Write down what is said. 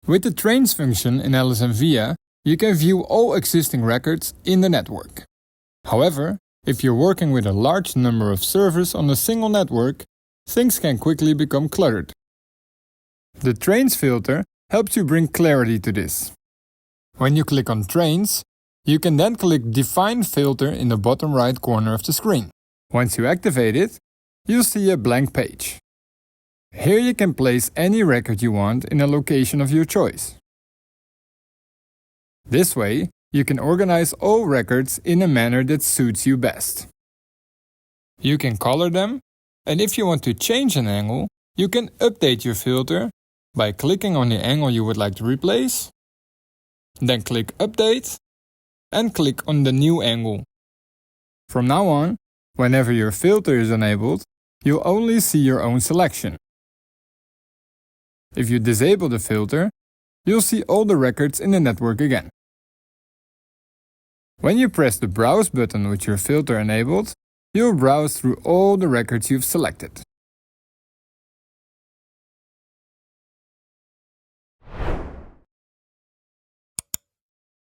With the trains function in LSM-VIA, you can view all existing records in the network. However, if you're working with a large number of servers on a single network, things can quickly become cluttered. The trains filter helps you bring clarity to this. When you click on Trains, you can then click Define Filter in the bottom right corner of the screen. Once you activate it, you'll see a blank page. Here you can place any record you want in a location of your choice. This way, you can organize all records in a manner that suits you best. You can color them, and if you want to change an angle, you can update your filter by clicking on the angle you would like to replace, then click Update, and click on the new angle. From now on, whenever your filter is enabled, you'll only see your own selection. If you disable the filter, you'll see all the records in the network again. When you press the Browse button with your filter enabled, you'll browse through all the records you've selected.